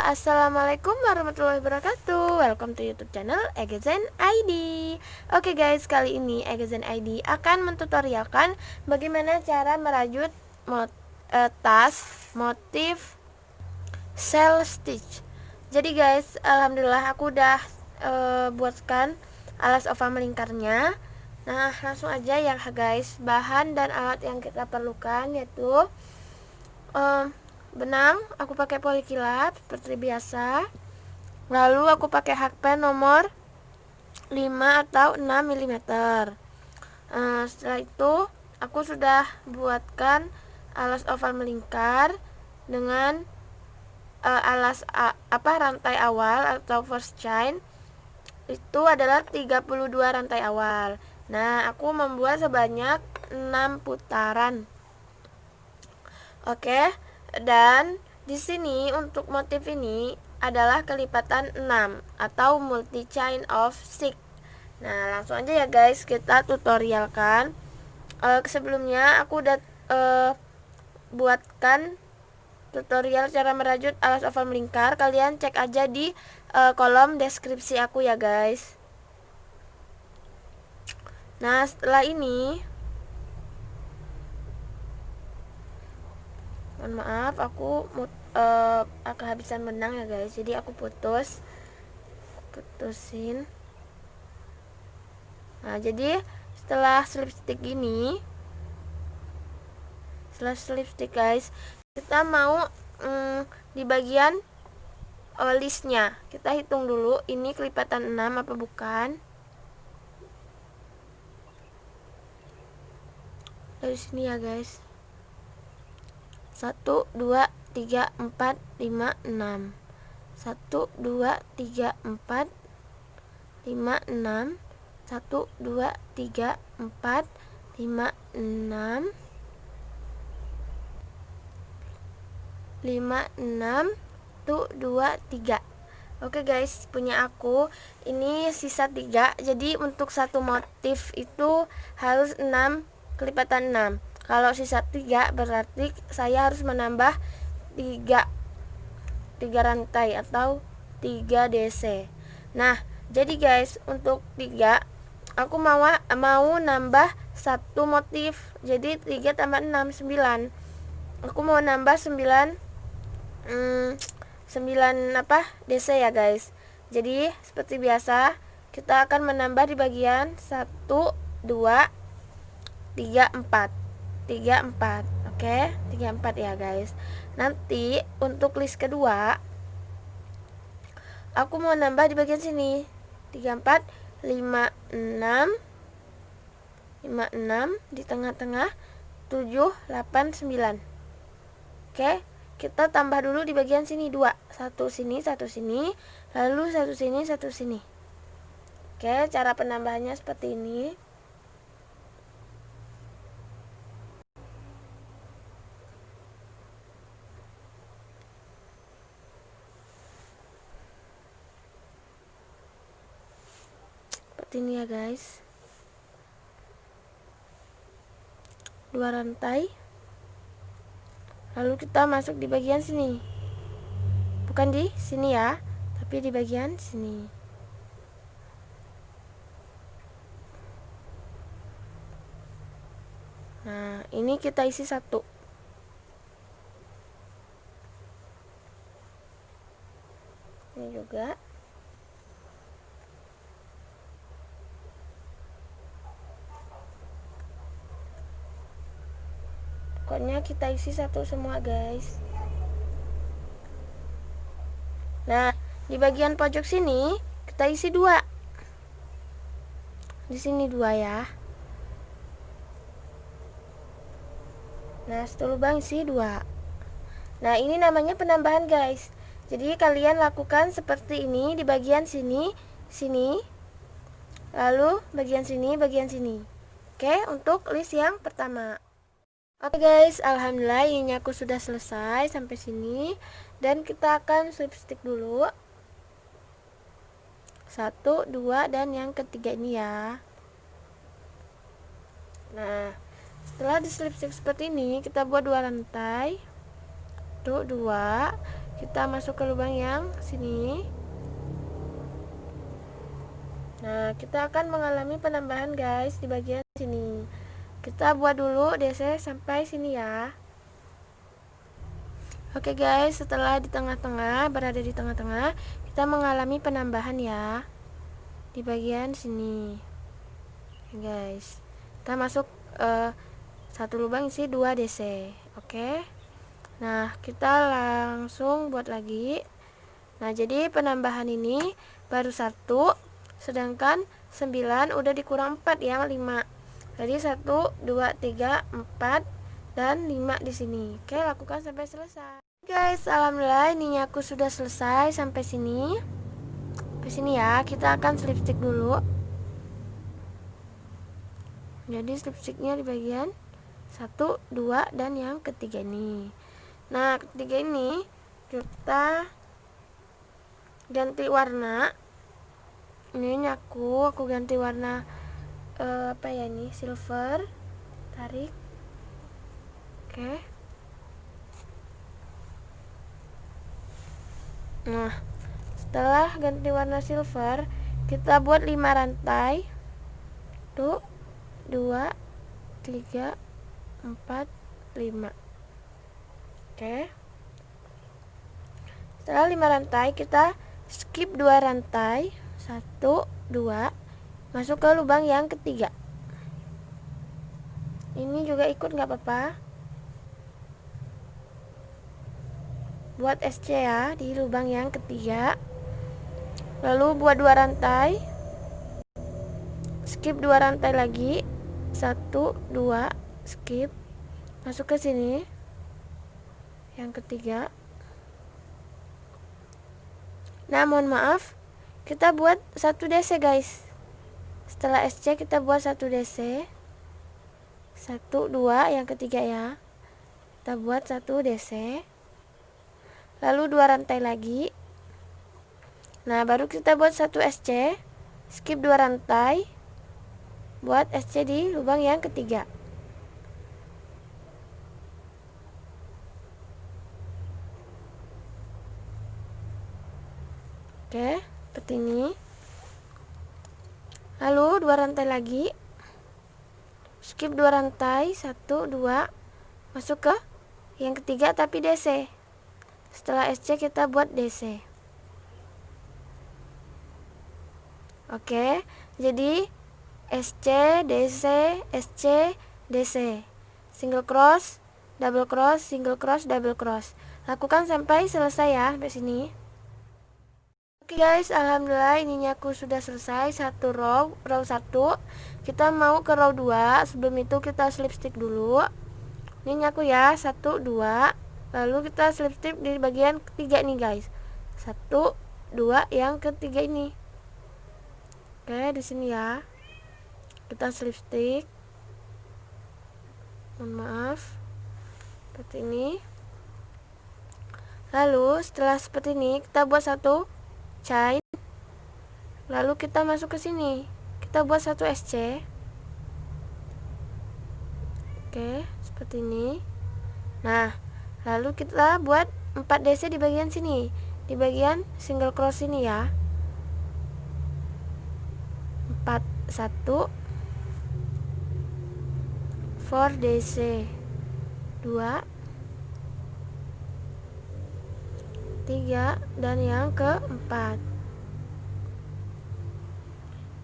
Assalamualaikum warahmatullahi wabarakatuh. Welcome to YouTube channel Egezen ID. Oke guys, kali ini Egezen ID akan mentutorialkan bagaimana cara merajut tas motif shell stitch. Jadi guys, alhamdulillah aku udah buatkan alas oval melingkarnya. Nah, langsung aja ya guys. Bahan dan alat yang kita perlukan yaitu benang, aku pakai polikilap seperti biasa. Lalu aku pakai hakpen nomor 5 atau 6 mm. Setelah itu aku sudah buatkan alas oval melingkar dengan rantai awal atau first chain. Itu adalah 32 rantai awal. Nah, aku membuat sebanyak 6 putaran. Oke, dan di sini untuk motif ini adalah kelipatan 6 atau multi chain of 6. Nah, langsung aja ya guys, kita tutorialkan. Sebelumnya aku udah buatkan tutorial cara merajut alas oval melingkar. Kalian cek aja di kolom deskripsi aku ya guys. Nah, setelah ini mohon maaf, aku kehabisan benang ya guys, jadi aku putusin. Nah, jadi setelah slip stick guys, kita mau di bagian listnya kita hitung dulu ini kelipatan 6 apa bukan. Dari sini ya guys, 1, 2, 3, 4, 5, 6. 1, 2, 3, 4, 5, 6. 1, 2, 3, 4, 5, 6. 5, 6, 2, 3. Oke guys, punya aku ini sisa 3. Jadi untuk satu motif itu harus 6 kelipatan 6. Kalau sisa 3 berarti saya harus menambah 3 rantai atau 3 DC. Nah, jadi guys, untuk 3 aku mau nambah satu motif. Jadi 3 tambah 6 9. Aku mau nambah 9 DC ya guys. Jadi seperti biasa kita akan menambah di bagian 1 2 3 4. 3 4. Oke, 3 4 ya guys. Nanti untuk list kedua aku mau nambah di bagian sini 3 4 5 6 di tengah-tengah 7 8 9. Oke, kita tambah dulu di bagian sini 2. Satu sini, lalu satu sini. Oke, cara penambahannya seperti ini. Seperti ini ya guys. 2 rantai. Lalu kita masuk di bagian sini. Bukan di sini ya, tapi di bagian sini. Nah, ini kita isi 1. Ini juga. Pokoknya kita isi 1 semua guys. Nah, di bagian pojok sini kita isi 2. Di sini 2 ya. Nah, satu lubang isi 2. Nah, ini namanya penambahan guys. Jadi kalian lakukan seperti ini di bagian sini, lalu bagian sini. Oke, untuk list yang pertama. Oke guys, alhamdulillah ini aku sudah selesai sampai sini. Dan kita akan slip stick dulu 1, 2, dan yang ketiga ini ya. Nah, setelah di slip stick seperti ini, kita buat 2 rantai. Tuh 2. kita masuk ke lubang yang sini. Nah, kita akan mengalami penambahan guys di bagian sini. Kita buat dulu DC sampai sini ya. Oke guys, setelah di tengah-tengah, berada di tengah-tengah, kita mengalami penambahan ya di bagian sini. Oke guys, kita masuk satu lubang isi 2 DC. Oke. Nah, kita langsung buat lagi. Nah, jadi penambahan ini baru 1, sedangkan 9 udah dikurang 4 ya, 5. Jadi 1, 2, 3, 4 dan 5 di sini. Oke, lakukan sampai selesai. Guys, alhamdulillah ininya aku sudah selesai sampai sini. Sampai sini ya, kita akan slip stick dulu. Jadi slip sticknya di bagian 1, 2 dan yang ketiga ini. Nah, ketiga ini kita ganti warna. Ini aku ganti warna apa ya ini, silver. Tarik. Oke. Nah, setelah ganti warna silver, kita buat 5 rantai. 1, 2, 3, 4, 5. Oke. Setelah 5 rantai, kita skip 2 rantai. 1, 2, masuk ke lubang yang ketiga. Ini juga ikut nggak apa-apa. Buat SC ya di lubang yang ketiga. Lalu buat 2 rantai. Skip 2 rantai lagi. 1, 2, skip. Masuk ke sini. Yang ketiga. Nah, mohon maaf, kita buat 1 DC guys. Setelah SC kita buat 1 DC. 1, 2, yang ketiga ya. Kita buat 1 DC. Lalu 2 rantai lagi. Nah, baru kita buat 1 SC. Skip 2 rantai. Buat SC di lubang yang ketiga. Oke, seperti ini. Lalu 2 rantai lagi. Skip 2 rantai, 1, 2, masuk ke yang ketiga tapi DC. Setelah SC kita buat DC. Oke, jadi SC, DC, SC, DC. Single cross, double cross, single cross, double cross. Lakukan sampai selesai ya, sampai sini. Oke guys, alhamdulillah ininya aku sudah selesai satu row 1. Kita mau ke row 2. Sebelum itu kita slip stick dulu. Ininya aku ya, 1, 2. Lalu kita slip stick di bagian ketiga nih guys. 1, 2, yang ketiga ini. Oke, di sini ya. Kita slip stick. Mohon maaf. Seperti ini. Lalu setelah seperti ini, kita buat 1 chain. Lalu kita masuk ke sini. Kita buat 1 SC. Oke, seperti ini. Nah, lalu kita buat 4 DC di bagian sini. Di bagian single cross ini ya. 4, 1, 4 DC 2, 3, dan yang keempat.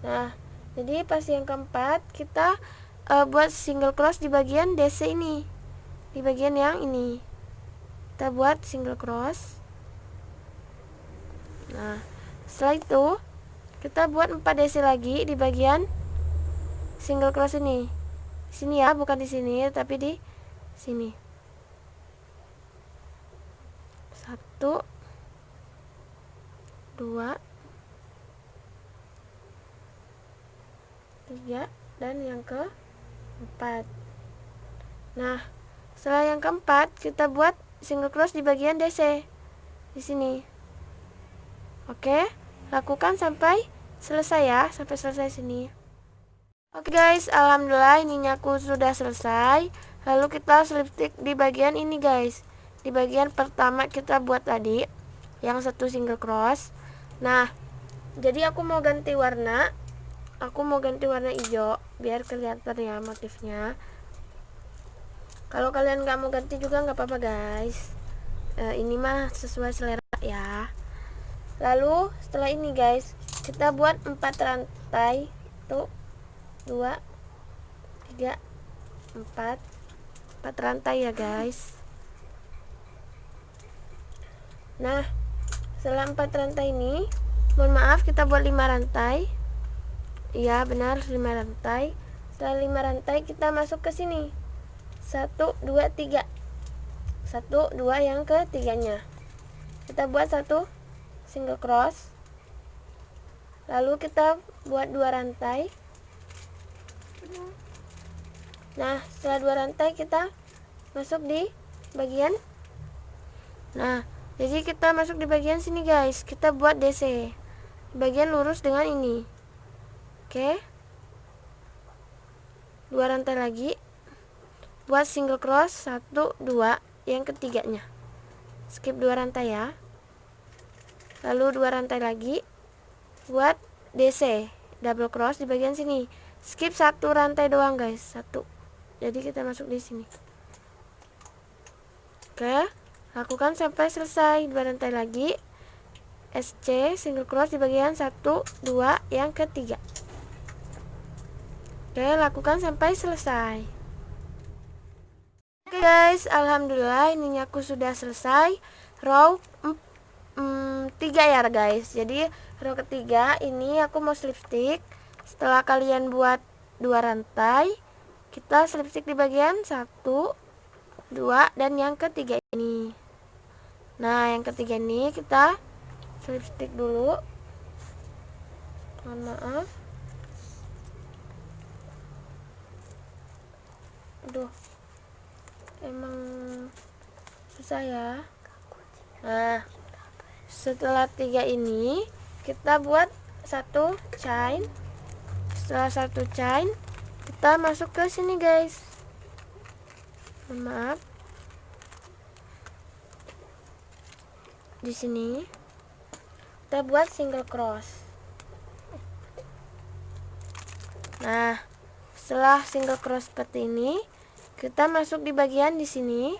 Nah, jadi pas yang keempat kita buat single cross di bagian DC ini, di bagian yang ini kita buat single cross. Nah, setelah itu kita buat 4 DC lagi di bagian single cross ini. Di sini ya, bukan di sini tapi di sini. 1, 2, 3, dan yang keempat. Nah, setelah yang keempat kita buat single cross di bagian DC di sini. Oke, lakukan sampai selesai ya, sampai selesai sini. Oke guys, alhamdulillah ininya aku sudah selesai. Lalu kita slip stick di bagian ini guys. di bagian pertama kita buat tadi yang satu single cross. Nah, jadi aku mau ganti warna hijau biar kelihatan ya motifnya. Kalau kalian nggak mau ganti juga nggak apa-apa guys, ini mah sesuai selera ya. Lalu setelah ini guys, kita buat 4 rantai tuh, 2 3 4 rantai ya guys. Nah, setelah 4 rantai ini, mohon maaf, kita buat 5 rantai. Iya benar, 5 rantai. Setelah 5 rantai kita masuk ke sini, 1 2 3, 1 2 yang ketiganya kita buat satu single cross. Lalu kita buat 2 rantai. Nah, setelah 2 rantai kita masuk di bagian, nah jadi kita masuk di bagian sini guys, kita buat DC bagian lurus dengan ini. Oke, 2 rantai lagi, buat single cross 1 2 yang ketiganya, skip 2 rantai ya. Lalu 2 rantai lagi, buat DC double cross di bagian sini, skip 1 rantai doang guys, 1. Jadi kita masuk di sini. Oke, lakukan sampai selesai. 2 rantai lagi, SC single cross di bagian 1 2 yang ketiga. Oke, lakukan sampai selesai. Oke guys, alhamdulillah ininya aku sudah selesai row 3 ya guys. Jadi row ketiga ini aku mau slip stick. Setelah kalian buat 2 rantai, kita slip stick di bagian 1 2 dan yang ketiga ini. Nah, yang ketiga ini kita slip stick dulu. Mohon maaf. Aduh, emang susah ya. Nah, setelah 3 ini kita buat 1 chain. Setelah 1 chain kita masuk ke sini guys. Mohon maaf. Di sini kita buat single cross. Nah, setelah single cross seperti ini, kita masuk di bagian di sini.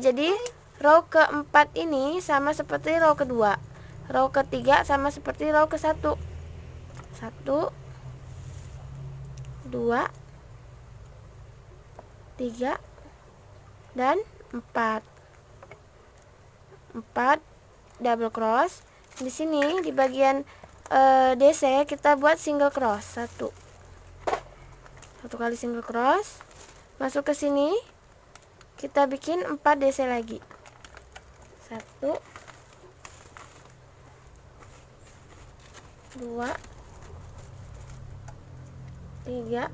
Jadi row keempat ini sama seperti row kedua. Row ketiga sama seperti row ke 1. 1 2 3 dan 4 double cross. Di sini di bagian DC kita buat single cross 1 kali single cross, masuk ke sini, kita bikin 4 DC lagi, 1 2 3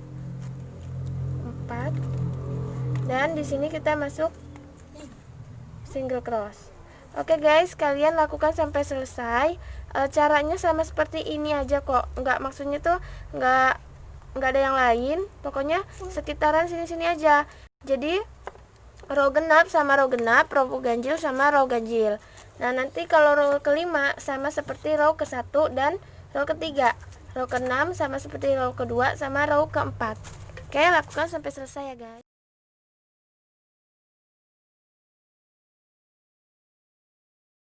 4, dan di sini kita masuk single cross. Oke guys, kalian lakukan sampai selesai. Caranya sama seperti ini aja kok, maksudnya tuh nggak ada yang lain, pokoknya sekitaran sini-sini aja. Jadi row genap sama row genap, row ganjil sama row ganjil. Nah, nanti kalau row kelima sama seperti row ke-1 dan row ketiga. Row ke-6 sama seperti row kedua sama row keempat. Oke, lakukan sampai selesai ya guys.